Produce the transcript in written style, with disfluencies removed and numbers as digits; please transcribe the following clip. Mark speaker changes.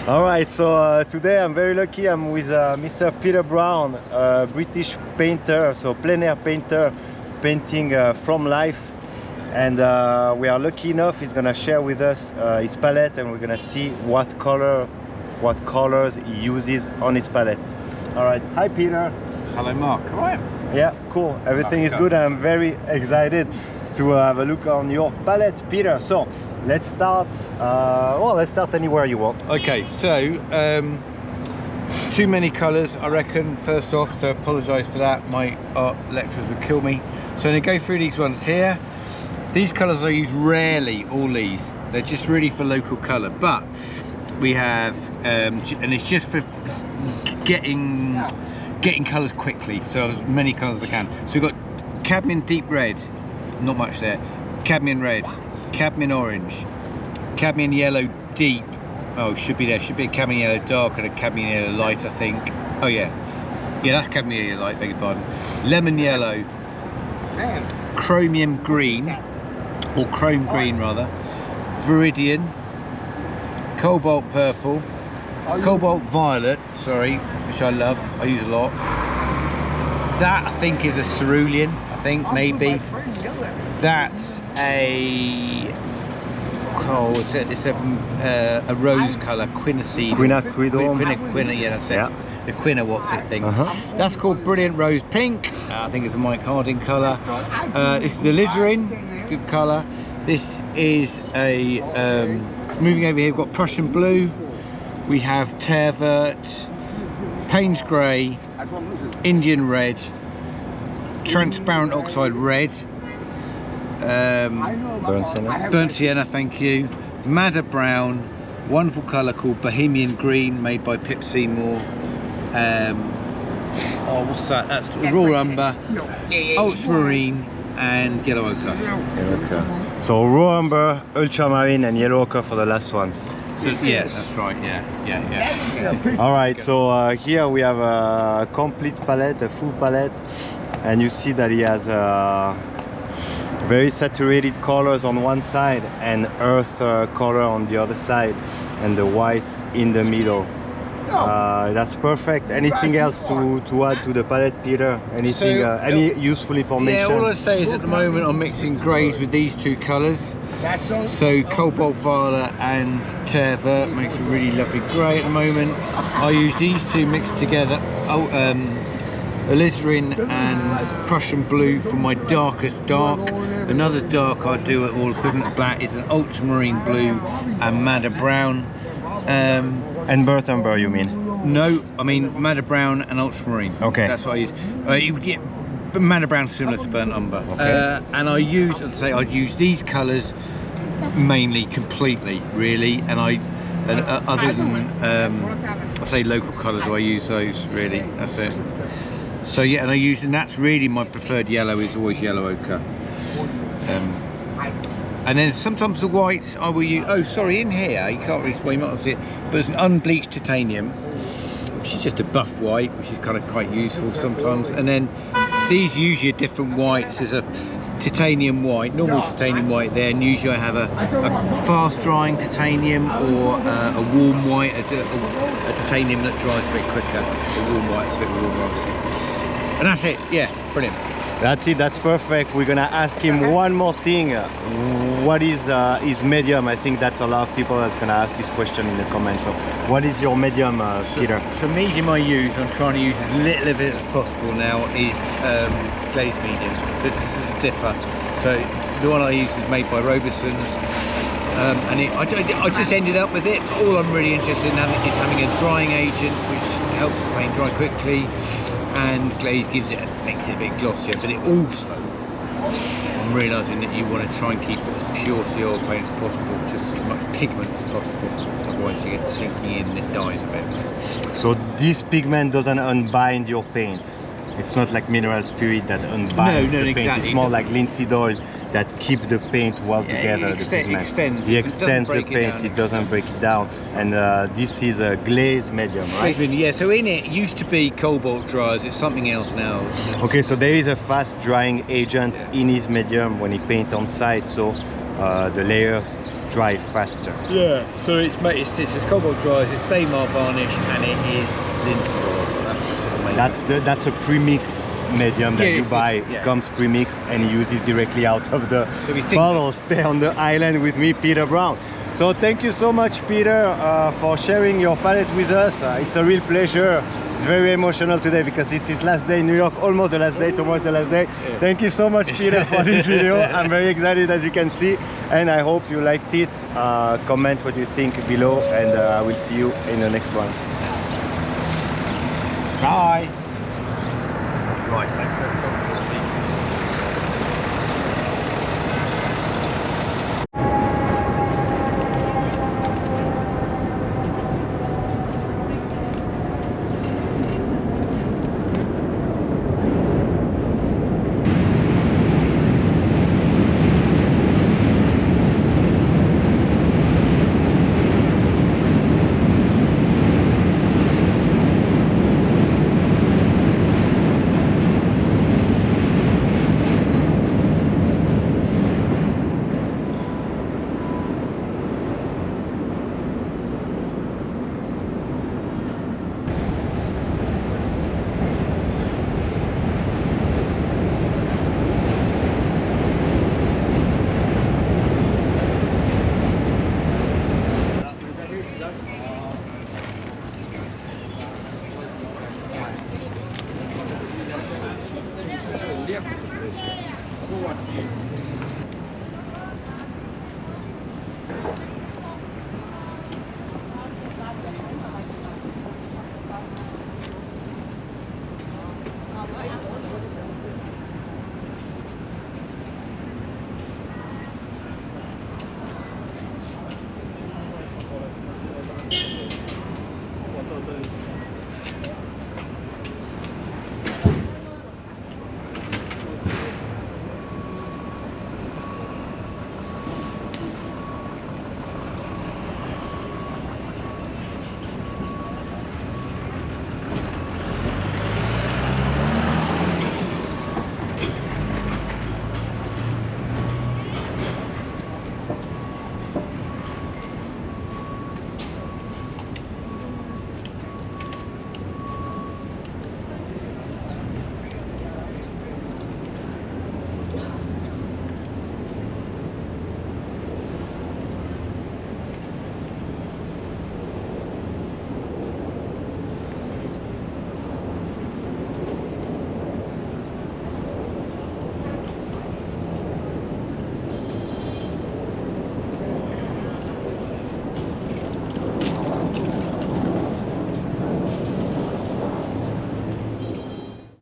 Speaker 1: All right, so today I'm very lucky. I'm with Mr. Peter Brown, a British painter, so plein air painter, painting from life. And we are lucky enough, he's gonna share with us his palette, and we're gonna see what colors he uses on his palette. All right, hi Peter.
Speaker 2: Hello Mark, all right?
Speaker 1: Yeah, cool. Everything is good. I'm very excited to have a look on your palette, Peter. So let's start. Well, let's start anywhere you want.
Speaker 2: Okay, so too many colours, I reckon. First off, so apologise for that. My art lecturers would kill me. So I'm gonna go through these ones here. These colours I use rarely. All these, they're just really for local colour. But we have, and it's just for getting colours quickly, so as many colours as I can. So we've got cadmium deep red, not much there, cadmium red, cadmium orange, cadmium yellow deep, oh should be there, should be a cadmium yellow dark and a cadmium yellow light I think. Oh yeah, that's cadmium yellow light, beg your pardon. Lemon yellow, chromium green, or chrome green rather, viridian, cobalt purple, cobalt violet, sorry, which I love, I use a lot. That I think is a cerulean, I think, maybe. That's a, oh, it's a rose colour, quinacine. Quina, yeah, that's it. Yeah. The quina, what's it thing. That's called Brilliant Rose Pink. I think it's a Mike Harding colour. This is the alizarin, good colour. This is a, moving over here, we've got Prussian Blue. We have Tervert, Payne's Grey, Indian Red, Transparent Oxide Red, Burnt Sienna, thank you, Madder Brown, wonderful colour called Bohemian Green, made by Pip Seymour. Oh, what's that? That's Raw Umber, Ultramarine, and Yellow Ochre.
Speaker 1: So Raw Umber, Ultramarine, and Yellow Ochre for the last ones.
Speaker 2: So, yes, that's right, yeah.
Speaker 1: All right, so here we have a complete palette, a full palette, and you see that he has very saturated colors on one side and earth color on the other side, and the white in the middle. That's perfect. Anything else to add to the palette, Peter? Anything, any useful information?
Speaker 2: Yeah, all I say is at the moment I'm mixing greys with these two colours. So cobalt violet and tervert makes a really lovely grey at the moment. I use these two mixed together, alizarin and Prussian Blue for my darkest dark. Another dark I do at all equivalent of black is an ultramarine blue and madder brown.
Speaker 1: And burnt umber, you mean?
Speaker 2: No, I mean madder brown and ultramarine. Okay, that's what I use. You get madder brown similar to burnt umber. Okay. And I use, I'd say, I'd use these colours mainly, completely, really. And other than I say local colour, do I use those really? That's it. So yeah, and and that's really my preferred yellow is always yellow ochre. And then sometimes the whites I will use, oh sorry, in here, you can't really, well you might not see it, but it's an unbleached titanium, which is just a buff white, which is kind of quite useful sometimes. And then these usually are different whites. There's a titanium white, normal titanium white there, and usually I have a fast drying titanium or a warm white, a titanium that dries a bit quicker. A warm white, it's a bit warmer obviously. And that's it, yeah, brilliant.
Speaker 1: That's it, that's perfect. We're gonna ask him one more thing. What is his medium? I think that's a lot of people that's gonna ask this question in the comments. So what is your medium, Peter?
Speaker 2: So medium I use, I'm trying to use as little of it as possible now, is glazed medium. So this is a dipper. So the one I use is made by Robeson's. And I just ended up with it. All I'm really interested in is having a drying agent which helps the paint dry quickly, and glaze makes it a bit glossier, but it also, I'm realising that you want to try and keep it as pure to the oil paint as possible, just as much pigment as possible, otherwise you get sinking in and it dies a bit.
Speaker 1: So this pigment doesn't unbind your paint? It's not like mineral spirit that unbinds the paint, exactly. It's more like linseed oil that keep the paint well together. It extends the paint, it doesn't break it down. And this is a glazed medium, right?
Speaker 2: Yeah, so in it used to be cobalt dryers, it's something else now.
Speaker 1: Okay, so there is a fast drying agent in his medium when he paints on site. So the layers dry faster.
Speaker 2: Yeah, so it's cobalt dries, it's Daymar varnish, and it is linseed oil.
Speaker 1: That's a premix medium that you buy.
Speaker 2: Yeah.
Speaker 1: It comes premixed and he uses directly out of the
Speaker 2: So we think
Speaker 1: bottle. Stay on the island with me, Peter Brown. So thank you so much, Peter, for sharing your palette with us. It's a real pleasure. It's very emotional today because this is last day in New York, almost the last day, tomorrow's the last day.
Speaker 2: Yeah.
Speaker 1: Thank you so much, Peter, for this video. I'm very excited, as you can see, and I hope you liked it. Comment what you think below, and I will see you in the next one.
Speaker 2: Bye.